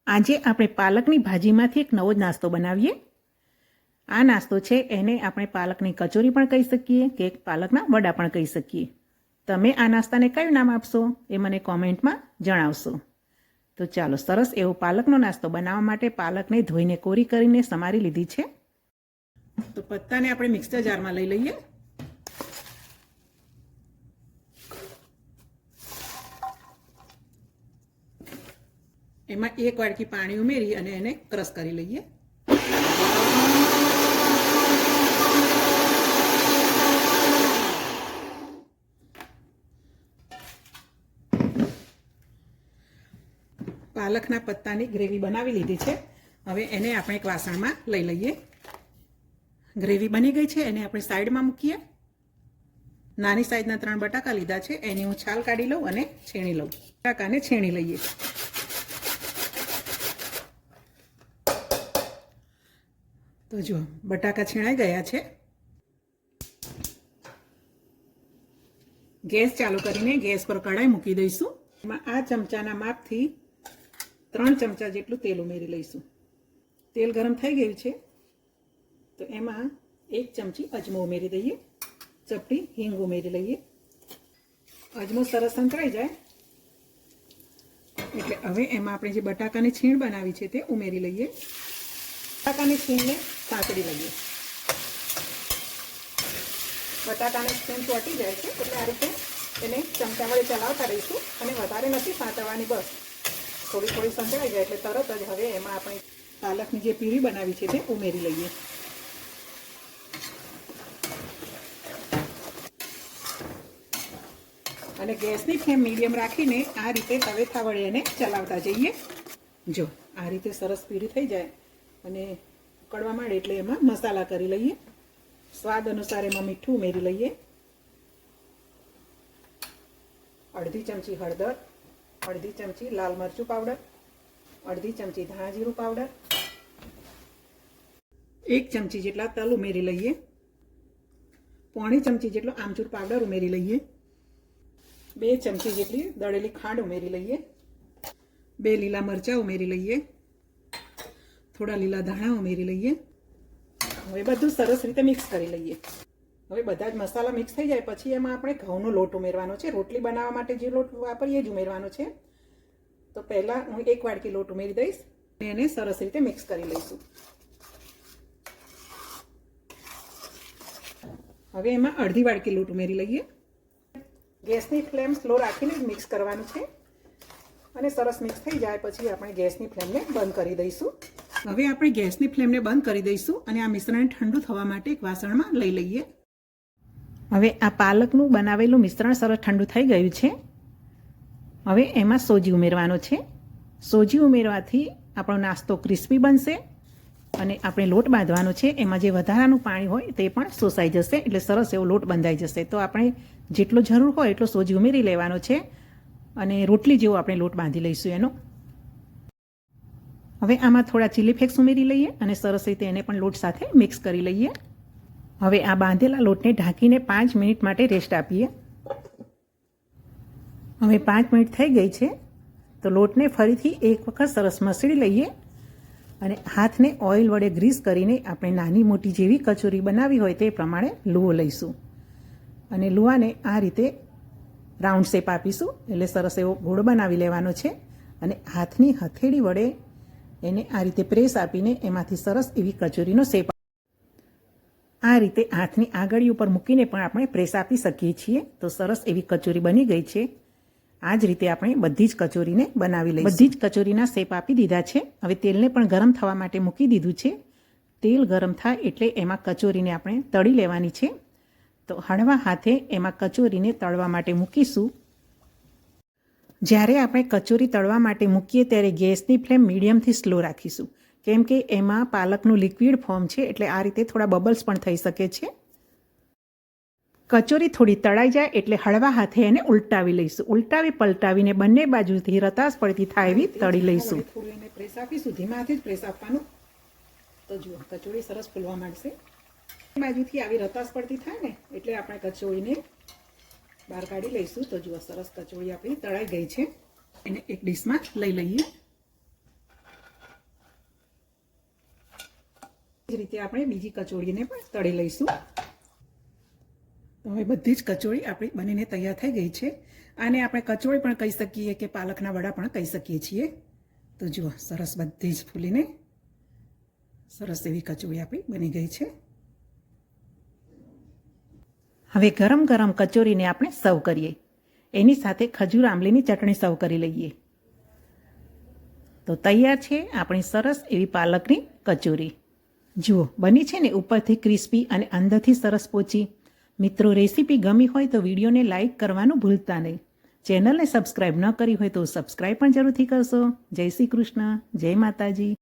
આજે આપણે પાલકની ભાજીમાંથી એક નવો જ નાસ્તો બનાવીએ। આ નાસ્તો છે એને આપણે પાલકની કચોરી પણ કહી શકીએ કે પાલકના વડા પણ કહી શકીએ। તમે આ નાસ્તાને કયું નામ આપશો એ મને કોમેન્ટમાં જણાવશો। તો ચાલો, સરસ એવો પાલકનો નાસ્તો બનાવવા માટે પાલકને ધોઈને કોરી કરીને સમારી લીધી છે। તો પત્તાને આપણે મિક્સર જારમાં લઈ લઈએ। એમાં 1 વાડકી પાણી ઉમેરી અને એને ક્રશ કરી લઈએ। પાલકના પત્તાની ગ્રેવી બનાવી લીધી છે। હવે એને આપણે એક વાસણમાં લઈ લઈએ। ગ્રેવી બની ગઈ છે, એને આપણે સાઈડમાં મૂકીએ। નાની સાઈઝના 3 બટાકા લીધા છે, એની હું છાલ કાઢી લઉં અને છીણી લઉં। બટાકાને છીણી લઈએ। તો જો બટાકા છીણાઈ ગયા છે। ગેસ ચાલુ કરીને ગેસ પર કઢાઈ મૂકી દઈશું। એમાં આ ચમચાના માપથી 3 ચમચા જેટલું તેલ ઉમેરી લઈશું। તેલ ગરમ થઈ ગયું છે તો એમાં 1 ચમચી અજમો ઉમેરી દઈએ। ચપટી હિંગ ઉમેરી લઈએ। અજમો સરસ સંતળાઈ જાય એટલે હવે એમાં આપણે જે બટાકાની છીણ બનાવી છે તે ઉમેરી લઈએ। બટાકાની છીણને સાંતળી લઈએ। બટાકાની છીણ ચોંટી જાય છે એટલે આ રીતે એને ચમચા વડે ચલાવતા રહીશું અને વધારે નથી સાંતળવાની, બસ થોડી થોડી સંતળાઈ જાય એટલે તરત જ હવે એમાં આપણે પાલકની જે પ્યુરી બનાવી છે તે ઉમેરી લઈએ। અને ગેસની ફ્લેમ મીડિયમ રાખીને આ રીતે તવેથા વડે એને ચલાવતા જઈએ। જો આ રીતે સરસ પ્યુરી થઈ જાય અને ઉકળવા માંડે એટલે એમાં મસાલા કરી લઈએ। સ્વાદ અનુસાર એમાં મીઠું ઉમેરી લઈએ। અડધી ચમચી હળદર, અડધી ચમચી લાલ મરચું પાવડર, અડધી ચમચી ધાણા જીરું પાવડર, 1 ચમચી જેટલા તલ ઉમેરી લઈએ। પોણી ચમચી જેટલો આમચૂર પાવડર ઉમેરી લઈએ। 2 ચમચી જેટલી દળેલી ખાંડ ઉમેરી લઈએ। 2 લીલા મરચાં ઉમેરી લઈએ। થોડા લીલા ધાણા ઉમેરી લઈએ। હવે બધું સરસ રીતે મિક્સ કરી લઈએ। હવે બધા જ મસાલા મિક્સ થઈ જાય પછી એમાં આપણે ઘઉંનો લોટ ઉમેરવાનો છે। રોટલી બનાવવા માટે જે લોટ વાપરીએ જ ઉમેરવાનો છે। તો પહેલાં હું 1 વાડકી લોટ ઉમેરી દઈશ અને એને સરસ રીતે મિક્સ કરી લઈશું। હવે એમાં અડધી વાડકી લોટ ઉમેરી લઈએ। ગેસની ફ્લેમ સ્લો રાખીને મિક્સ કરવાનું છે અને સરસ મિક્સ થઈ જાય પછી આપણે ગેસની ફ્લેમને બંધ કરી દઈશું। હવે આપણે ગેસની ફ્લેમને બંધ કરી દઈશું અને આ મિશ્રણ ઠંડુ થવા માટે એક વાસણમાં લઈ લઈએ। હવે આ પાલકનું બનાવેલું મિશ્રણ સરસ ઠંડુ થઈ ગયું છે। હવે એમાં સોજી ઉમેરવાનો છે। સોજી ઉમેરવાથી આપણો નાસ્તો ક્રિસ્પી બનશે અને આપણે લોટ બાંધવાનો છે એમાં જે વધારાનું પાણી હોય તે પણ શોષાઈ જશે એટલે સરસ એવો લોટ બંધાઈ જશે। તો આપણે જેટલો જરૂર હોય એટલો સોજી ઉમેરી લેવાનો છે અને રોટલી જેવો આપણે લોટ બાંધી લઈશું એનો। હવે આમાં થોડા ચીલી ફ્લેક્સ ઉમેરી લઈએ અને સરસ રીતે એને પણ લોટ સાથે મિક્સ કરી લઈએ। હવે આ બાંધેલા લોટને ઢાંકીને 5 મિનિટ માટે રેસ્ટ આપીએ। હવે 5 મિનિટ થઈ ગઈ છે તો લોટને ફરીથી એક વખત સરસ મસળી લઈએ અને હાથને ઓઇલ વડે ગ્રીસ કરીને આપણે નાની મોટી જેવી કચોરી બનાવી હોય તે પ્રમાણે લુઓ લઈશું અને લુઆને આ રીતે રાઉન્ડ શેપ આપીશું એટલે સરસ એવો ગોળ બનાવી લેવાનો છે અને હાથની હથેળી વડે એને આ રીતે પ્રેસ આપીને એમાંથી સરસ એવી કચોરીનો શેપ આ રીતે હાથની આંગળી ઉપર મૂકીને પણ આપણે પ્રેસ આપી શકીએ છીએ। તો સરસ એવી કચોરી બની ગઈ છે। આ જ રીતે આપણે બધી જ કચોરીને બનાવી લઈશું। બધી જ કચોરીના શેપ આપી દીધા છે। હવે તેલને પણ ગરમ થવા માટે મૂકી દીધું છે। તેલ ગરમ થાય એટલે એમાં કચોરીને આપણે તળી લેવાની છે। તો હળવા હાથે એમાં કચોરીને તળવા માટે મૂકીશું। જ્યારે આપણે કચોરી તળવા માટે મૂકીએ ત્યારે ગેસની ફ્લેમ મીડિયમથી સ્લો રાખીશું કેમ કે એમાં પાલકનું લિક્વિડ ફોર્મ છે એટલે આ રીતે થોડા બબલ્સ પણ થઈ શકે છે। કચોરી થોડી તળાઈ જાય એટલે હળવા હાથે એને ઉલટાવી લઈશું। ઉલટાવી પલટાવીને બંને બાજુથી રતાશ પડતી થાય એવી તળી લઈશું। થોડું એને પ્રેસ આપીશું, ધીમા હાથે જ પ્રેસ આપવાનું। તો જુઓ કચોરી સરસ ફૂલવા માંડશે। બાજુથી આવી રતાશ પડતી થાય ને એટલે આપણે કચોરીને બહાર કાઢી લઈશું। તો જુઓ સરસ કચોરી આપણી તળાઈ ગઈ છે। એને એક ડીશમાં લઈ લઈએ। જ રીતે આપણે બીજી કચોરીને પણ તળી લઈશું. તો હવે બધી જ કચોરી આપણી બનીને તૈયાર થઈ ગઈ છે. આને આપણે કચોરી પણ કહી શકીએ કે પાલકના વડા પણ કહી શકીએ છીએ. તો જુઓ, સરસ બધી જ ફૂલીને સરસ એવી કચોરી આપણી બની ગઈ છે. હવે ગરમ ગરમ કચોરીને આપણે સર્વ કરીએ. એની સાથે ખજૂર આંબલીની ચટણી સર્વ કરી લઈએ. તો તૈયાર છે આપણી સરસ એવી પાલકની કચોરી. જુઓ, બની છે ને ઉપરથી ક્રિસ્પી અને અંદરથી સરસ પોચી. મિત્રો, રેસીપી ગમી હોય તો વિડીયોને લાઇક કરવાનું ભૂલતા નહીં. ચેનલને સબસ્ક્રાઈબ ન કરી હોય તો સબસ્ક્રાઈબ પણ જરૂરથી કરશો. જય શ્રી કૃષ્ણ, જય માતાજી.